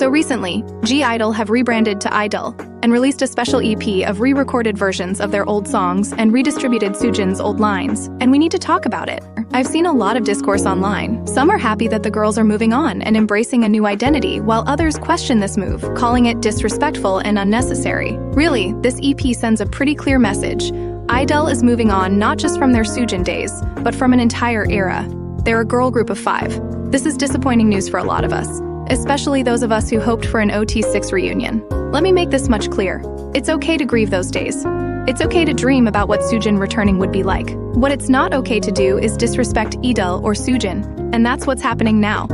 So recently, I-DLE have rebranded to I-DLE and released a special EP of re-recorded versions of their old songs and redistributed Soojin's old lines, and we need to talk about it. I've seen a lot of discourse online. Some are happy that the girls are moving on and embracing a new identity, while others question this move, calling it disrespectful and unnecessary. Really, this EP sends a pretty clear message. I-DLE is moving on not just from their soojin days, but from an entire era. They're a girl group of 5. This is disappointing news for a lot of us, especially those of us who hoped for an OT6 reunion. Let me make this much clear. It's okay to grieve those days. It's okay to dream about what soojin returning would be like. What it's not okay to do is disrespect I-DLE or soojin, and that's what's happening now.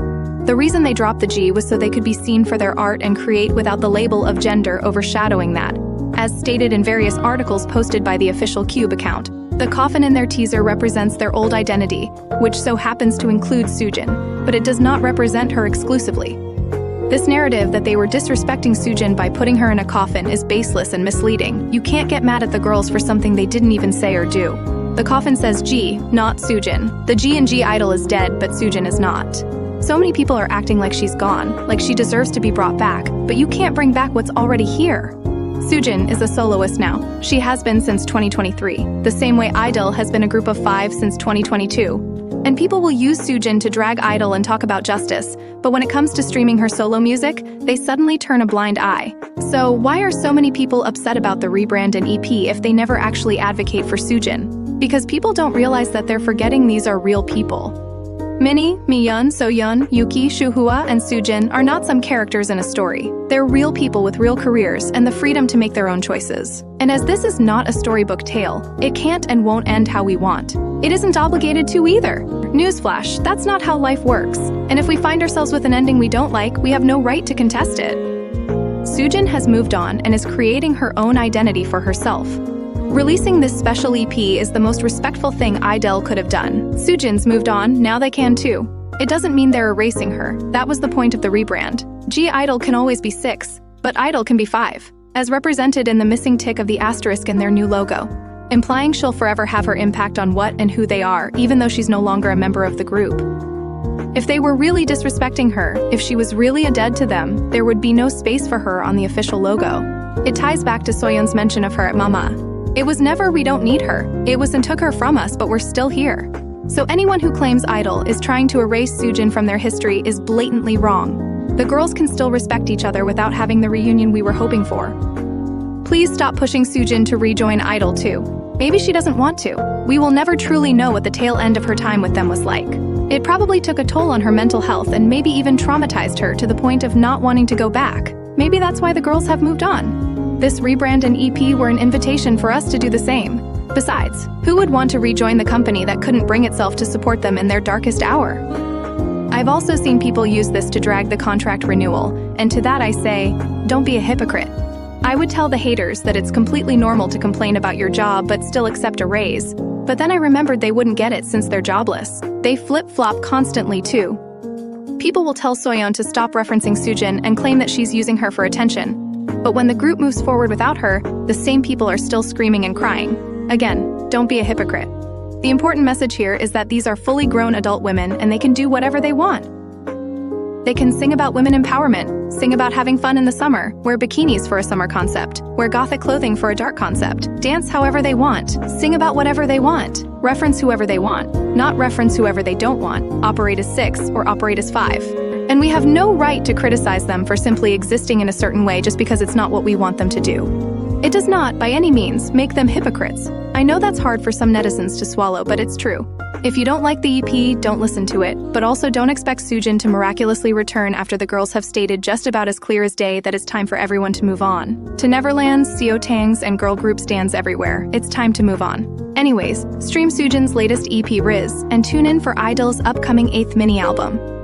The reason they dropped the G was so they could be seen for their art and create without the label of gender overshadowing that, as stated in various articles posted by the official Cube account. The coffin in their teaser represents their old identity, which so happens to include soojin, but it does not represent her exclusively. This narrative that they were disrespecting soojin by putting her in a coffin is baseless and misleading. You can't get mad at the girls for something they didn't even say or do. The coffin says G, not soojin. The G in I-DLE is dead, but soojin is not. So many people are acting like she's gone, like she deserves to be brought back, but you can't bring back what's already here. Soojin is a soloist now. She has been since 2023, the same way I-DLE has been a group of 5 since 2022. And people will use soojin to drag I-DLE and talk about justice, but when it comes to streaming her solo music, they suddenly turn a blind eye. So why are so many people upset about the rebrand and EP if they never actually advocate for soojin? Because people don't realize that they're forgetting these are real people. Minnie, Miyun, Soyeon, Yuki, Shuhua, and Soojin are not some characters in a story. They're real people with real careers and the freedom to make their own choices. And as this is not a storybook tale, it can't and won't end how we want. It isn't obligated to either. Newsflash, that's not how life works. And if we find ourselves with an ending we don't like, we have no right to contest it. Soojin has moved on and is creating her own identity for herself. Releasing this special EP is the most respectful thing I-DLE could have done. Soojin's moved on, now they can too. It doesn't mean they're erasing her. That was the point of the rebrand. I-DLE can always be 6, but I-DLE can be 5, as represented in the missing tick of the asterisk in their new logo, implying she'll forever have her impact on what and who they are, even though she's no longer a member of the group. If they were really disrespecting her, if she was really a dead to them, there would be no space for her on the official logo. It ties back to Soyeon's mention of her at Mama. It was never "we don't need her," it was "and took her from us, but we're still here." So anyone who claims I-DLE is trying to erase soojin from their history is blatantly wrong. The girls can still respect each other without having the reunion we were hoping for. Please stop pushing soojin to rejoin I-DLE too. Maybe she doesn't want to. We will never truly know what the tail end of her time with them was like. It probably took a toll on her mental health and maybe even traumatized her to the point of not wanting to go back. Maybe that's why the girls have moved on. This rebrand and EP were an invitation for us to do the same. Besides, who would want to rejoin the company that couldn't bring itself to support them in their darkest hour? I've also seen people use this to drag the contract renewal, and to that I say, don't be a hypocrite. I would tell the haters that it's completely normal to complain about your job but still accept a raise. But then I remembered they wouldn't get it since they're jobless. They flip-flop constantly too. People will tell Soyeon to stop referencing soojin and claim that she's using her for attention. But when the group moves forward without her, the same people are still screaming and crying. Again, don't be a hypocrite. The important message here is that these are fully grown adult women and they can do whatever they want. They can sing about women empowerment, sing about having fun in the summer, wear bikinis for a summer concept, wear gothic clothing for a dark concept, dance however they want, sing about whatever they want, reference whoever they want, not reference whoever they don't want, operate as 6 or operate as 5. And we have no right to criticize them for simply existing in a certain way just because it's not what we want them to do. It does not, by any means, make them hypocrites. I know that's hard for some netizens to swallow, but it's true. If you don't like the EP, don't listen to it, but also don't expect soojin to miraculously return after the girls have stated just about as clear as day that it's time for everyone to move on. To Neverlands, Seotangs, and girl group stands everywhere, it's time to move on. Anyways, stream soojin's latest EP Riz, and tune in for I-DLE's upcoming 8th mini-album.